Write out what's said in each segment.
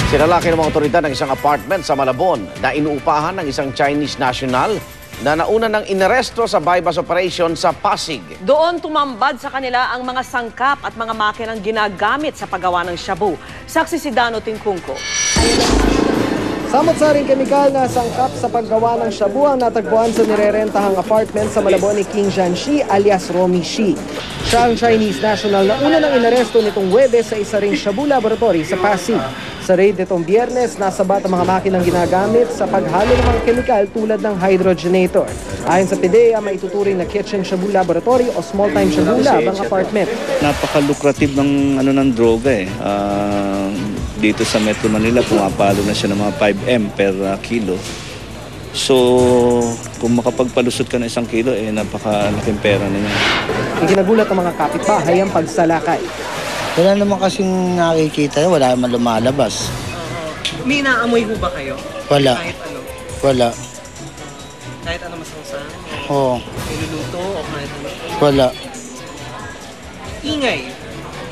Sinalaki ng mga otoridad ng isang apartment sa Malabon na inuupahan ng isang Chinese national na nauna ng inaresto sa bypass operation sa Pasig. Doon tumambad sa kanila ang mga sangkap at mga makinang ginagamit sa paggawa ng shabu. Saksi si Dano Tingkungko. Samot-saring kemikal na sangkap sa paggawa ng shabu ang natagpuan sa nirerentahang apartment sa Malabon ni King Jianxi alias Romy Shi. Siya ang Chinese national na una nang inaresto nitong Huwebes sa isa ring shabu laboratory sa Pasig. Sa raid nitong Biyernes, nasabat ang mga makinang ginagamit sa paghalo ng mga kemikal tulad ng hydrogenator. Ayon sa PDEA, maituturing na kitchen shabu laboratory o small-time shabu lab ang apartment. Napaka-lucrative ng droga eh. Dito sa Metro Manila, pumapalo na siya ng mga 5M per kilo. So, kung makapagpalusot ka ng 1 kilo, napakalaking pera na niya. Ikinagulat ng mga kapitbahay ang pagsalakay. Wala naman kasing nakikita, wala naman lumalabas. May naamoy ho ba kayo? Wala. Kahit ano? Wala. Kahit ano masangsa? Oo. Niluluto o kahit ano? Wala. Ingay.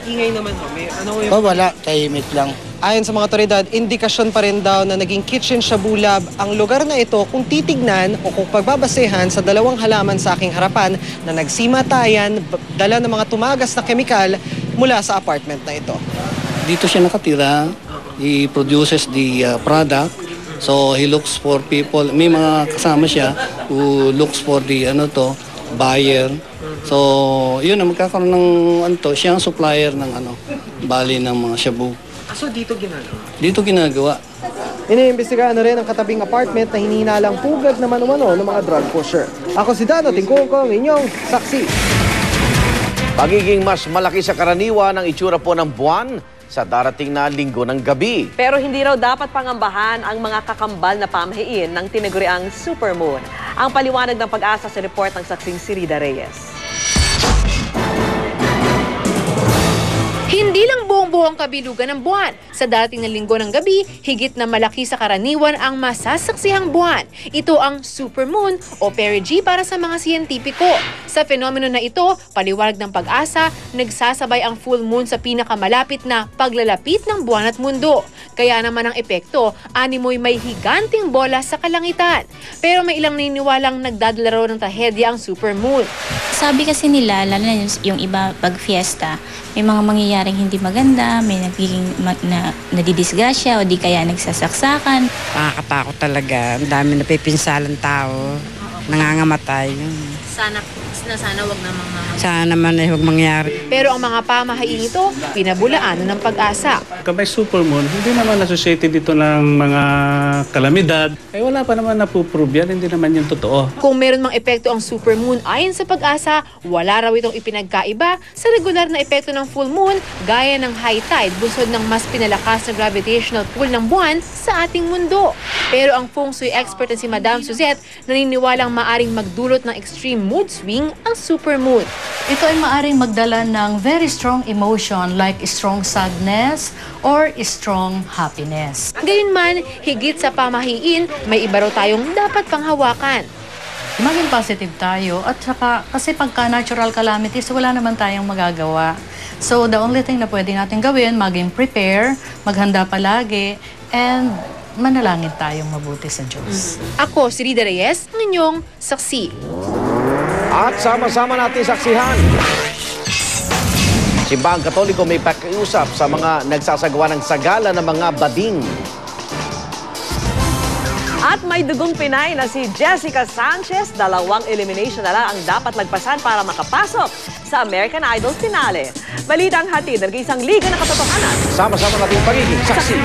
Ingay naman ho. May ano yung... Wala, tahimik lang. Ayon sa mga otoridad, indikasyon pa rin daw na naging kitchen shabu lab ang lugar na ito kung titignan o kung pagbabasehan sa dalawang halaman sa aking harapan na nagsimatayan, dala ng mga tumagas na kemikal mula sa apartment na ito. Dito siya nakatira, he produces the product, so he looks for people, may mga kasama siya who looks for the buyer. So yun, magkakaroon ng siya ang supplier ng bali ng mga shabu. So dito ginagawa? Dito ginagawa. Iniimbestigahan na rin ang katabing apartment na hinihinalang pugad na mano-mano ng mga drug pusher. Ako si Dano Tingkungko, inyong saksi. Magiging mas malaki sa karaniwan ang itsura po ng buwan sa darating na linggo ng gabi. Pero hindi raw dapat pangambahan ang mga kakambal na pamahiin ng tinaguriang supermoon. Ang paliwanag ng Pag-asa sa report ng saksing si Rida Reyes. Hindi lang buong-buong kabilugan ng buwan. Sa darating na linggo ng gabi, higit na malaki sa karaniwan ang masasaksihang buwan. Ito ang supermoon o perigee para sa mga siyentipiko. Sa fenomeno na ito, paliwanag ng Pag-asa, nagsasabay ang full moon sa pinakamalapit na paglalapit ng buwan at mundo. Kaya naman ang epekto, animoy may higanting bola sa kalangitan. Pero may ilang naniniwalang nagdadala raw ng trahedya ang supermoon. Sabi kasi nila, lalo na yung iba pag fiesta, may mga mangyayaring hindi maganda, may nagiging nadidisgrasya o di kaya nagsasaksakan. Nakakatakot talaga. Ang dami napipinsalang tao. Nangangamatay. Sana wag namang Sana naman ay huwag mangyari. Pero ang mga pamahaing ito, pinabulaanan ng Pag-asa. Kapag supermoon, hindi naman associated dito ng mga kalamidad. Wala pa naman napuprove yan, hindi naman yung totoo. Kung meron mang epekto ang supermoon ayon sa Pag-asa, wala raw itong ipinagkaiba sa regular na epekto ng full moon gaya ng high tide, bunsod ng mas pinalakas na gravitational pull ng buwan sa ating mundo. Pero ang feng shui expert na si Madam Suzette naniniwalang maaring magdulot ng extreme mood swing ang supermoon. Ito ay maaring magdala ng very strong emotion like strong sadness or strong happiness. Gayunman, higit sa pamahiin, may iba raw tayong dapat panghawakan. Maging positive tayo at saka kasi pagka natural calamities, wala naman tayong magagawa. So the only thing na pwede natin gawin, maging prepare, maghanda palagi, and manalangin tayong mabuti sa Diyos. Ako, si Rida Reyes, ang inyong saksi. At sama-sama natin saksihan. Simbahang Katoliko may pakiusap sa mga nagsasagawa ng sagala ng mga bading. At may dugong Pinay na si Jessica Sanchez, 2 elimination na lang ang dapat lagpasan para makapasok sa American Idol finale. Balitang hatid ng isang liga ng katotohanan. Sama-sama natin pagiging saksi.